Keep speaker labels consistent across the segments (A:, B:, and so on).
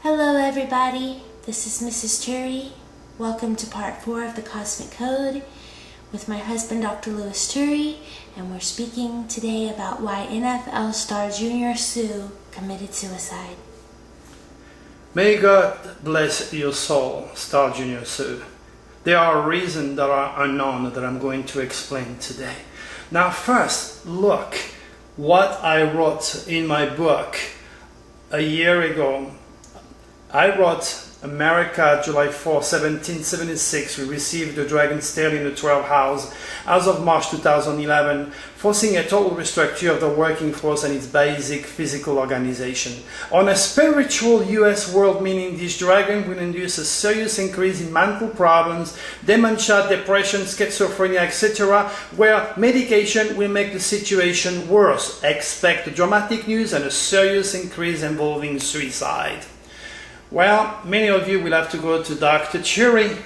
A: Hello everybody, this is Mrs. Turi. Welcome to part 4 of the Cosmic Code with my husband Dr. Louis Turi, and we're speaking today about why NFL star Junior Seau committed suicide.
B: May God bless your soul, Star Junior Seau. There are reasons that are unknown that I'm going to explain today. Now first, look what I wrote in my book a year ago. I wrote America, July 4, 1776, we received the dragon's tail in the 12th house as of March 2011, forcing a total restructure of the working force and its basic physical organization. On a spiritual US world, meaning this dragon will induce a serious increase in mental problems, dementia, depression, schizophrenia, etc., where medication will make the situation worse. Expect dramatic news and a serious increase involving suicide. Well, many of you will have to go to Dr. Turi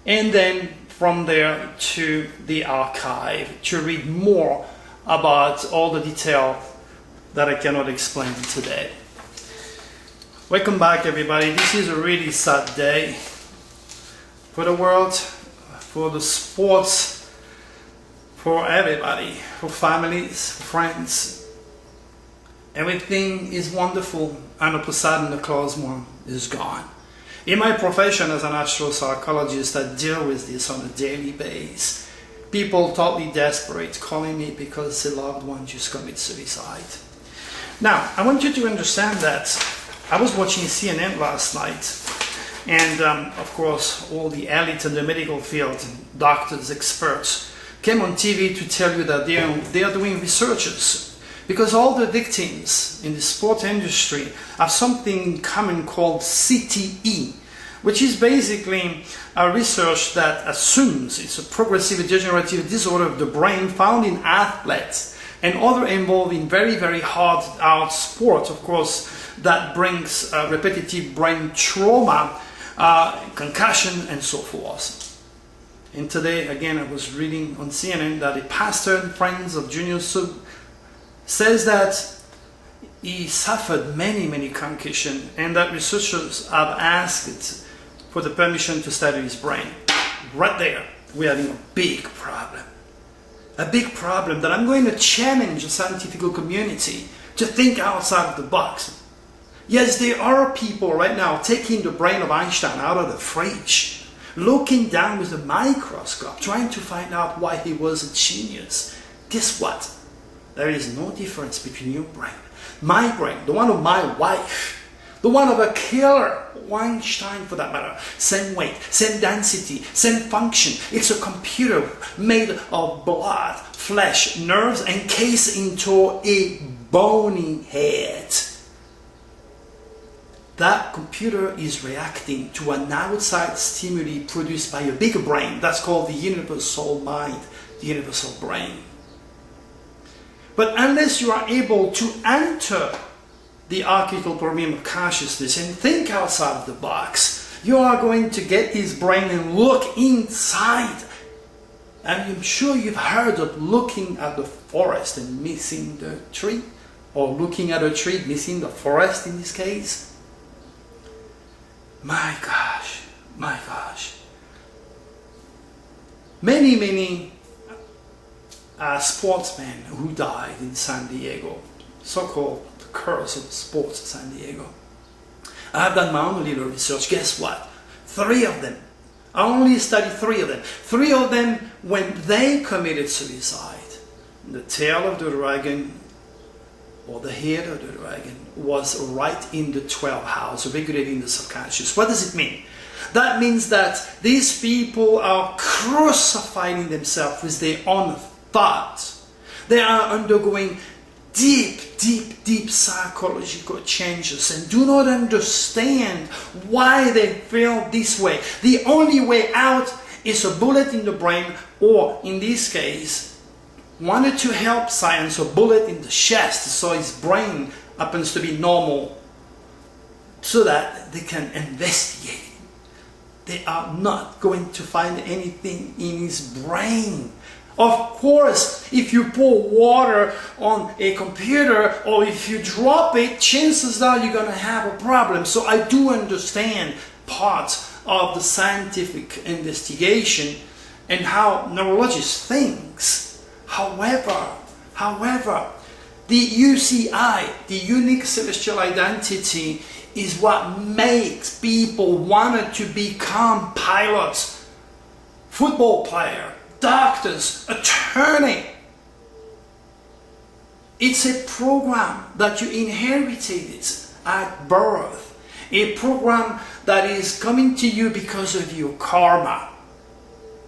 B: and then from there to the archive to read more about all the detail that I cannot explain today. Welcome back everybody. This is a really sad day for the world, for the sports, for everybody, for families, for friends. Everything is wonderful and all of a sudden the cosmos is gone. In my profession as an astropsychologist, I deal with this on a daily basis. People totally desperate calling me because their loved one just committed suicide. Now, I want you to understand that I was watching CNN last night, and of course all the elite in the medical field, doctors, experts, came on TV to tell you that they are doing researches. Because all the victims in the sport industry have something in common called CTE, which is basically a research that assumes it's a progressive degenerative disorder of the brain found in athletes and other involved in very, very hard out sport, of course, that brings repetitive brain trauma, concussion, and so forth. And today, again, I was reading on CNN that a pastor and friends of Junior Seau says that he suffered many concussions and that researchers have asked for the permission to study his brain. Right there, we're having a big problem. A big problem that I'm going to challenge the scientific community to think outside of the box. Yes, there are people right now taking the brain of Einstein out of the fridge, looking down with a microscope, trying to find out why he was a genius. Guess what? There is no difference between your brain, my brain, the one of my wife, the one of a killer, Einstein for that matter. Same weight, same density, same function. It's a computer made of blood, flesh, nerves, encased into a bony head. That computer is reacting to an outside stimuli produced by a bigger brain. That's called the universal mind, the universal brain. But unless you are able to enter the archetypal problem of consciousness and think outside of the box, you are going to get his brain and look inside. And I'm sure you've heard of looking at the forest and missing the tree, or looking at a tree, missing the forest in this case. My gosh. Many sportsmen who died in San Diego, so-called the curse of sports in San Diego. I have done my own little research. Guess what? 3 of them. I only studied 3 of them. 3 of them, when they committed suicide, the tail of the dragon or the head of the dragon was right in the 12th house, regulating the subconscious. What does it mean? That means that these people are crucifying themselves with their own thoughts. They are undergoing deep psychological changes and do not understand why they feel this way. The only way out is a bullet in the brain, or in this case, wanted to help science, a bullet in the chest so his brain happens to be normal so that they can investigate. They are not going to find anything in his brain Of course, if you pour water on a computer or if you drop it, chances are you're going to have a problem. So I do understand part of the scientific investigation and how neurologists thinks. However, the UCI, the unique celestial identity, is what makes people want to become pilots, football player, doctors, attorney. It's a program that you inherited at birth, a program that is coming to you because of your karma.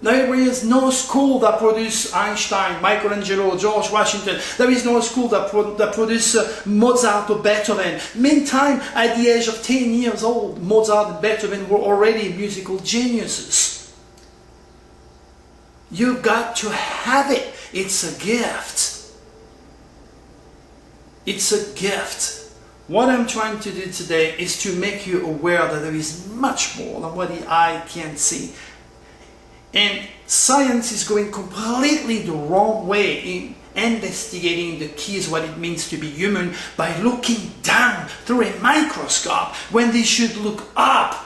B: There is no school that produced Einstein, Michelangelo, George Washington. There is no school that produced Mozart or Beethoven. Meantime, at the age of 10 years old, Mozart and Beethoven were already musical geniuses. You've got to have it. It's a gift. It's a gift. What I'm trying to do today is to make you aware that there is much more than what the eye can see. And science is going completely the wrong way in investigating the keys, what it means to be human, by looking down through a microscope when they should look up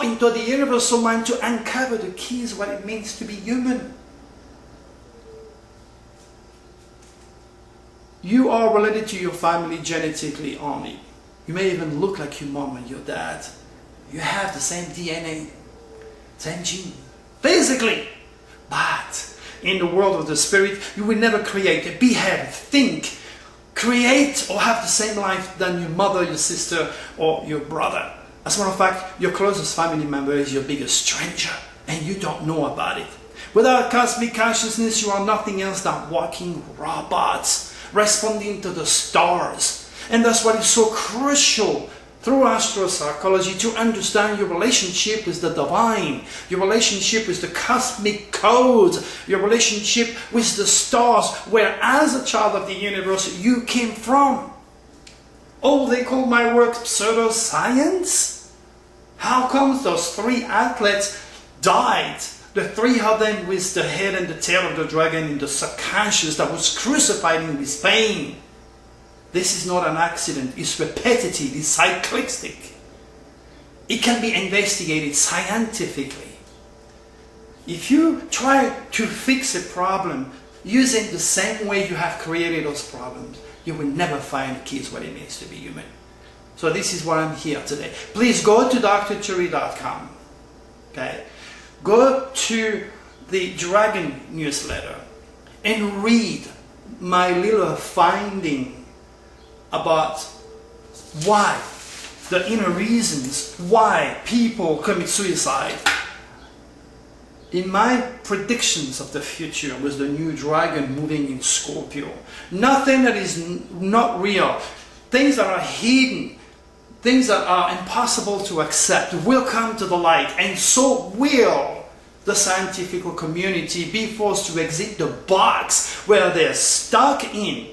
B: into the universal mind to uncover the keys, what it means to be human. You are related to your family genetically only. You may even look like your mom and your dad. You have the same DNA, same gene. Physically, but in the world of the spirit, you will never create, behave, think, create or have the same life than your mother, your sister or your brother. As a matter of fact, your closest family member is your biggest stranger and you don't know about it. Without cosmic consciousness, you are nothing else than walking robots responding to the stars. And that's what is so crucial through astropsychology, to understand your relationship with the divine, your relationship with the cosmic code, your relationship with the stars, where as a child of the universe you came from. Oh, they call my work pseudoscience? How come those 3 athletes died? The 3 of them with the head and the tail of the dragon in the subconscious that was crucified in with pain. This is not an accident, it's repetitive, it's cyclistic. It can be investigated scientifically. If you try to fix a problem using the same way you have created those problems, you will never find the keys what it means to be human. So this is why I'm here today. Please go to drthuri.com. Okay? Go to the Dragon newsletter and read my little finding about why, the inner reasons why people commit suicide. In my predictions of the future with the new dragon moving in Scorpio, nothing that is not real, things that are hidden, things that are impossible to accept will come to the light, and so will the scientific community be forced to exit the box where they're stuck in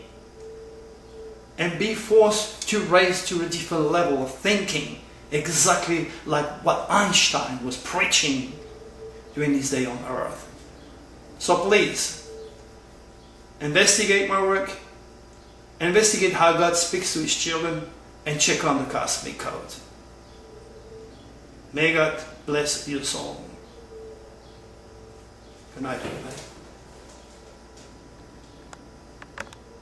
B: and be forced to raise to a different level of thinking, exactly like what Einstein was preaching during his day on earth. So please, investigate my work, investigate how God speaks to his children, and check on the cosmic code. May God bless your soul. Good night, everybody.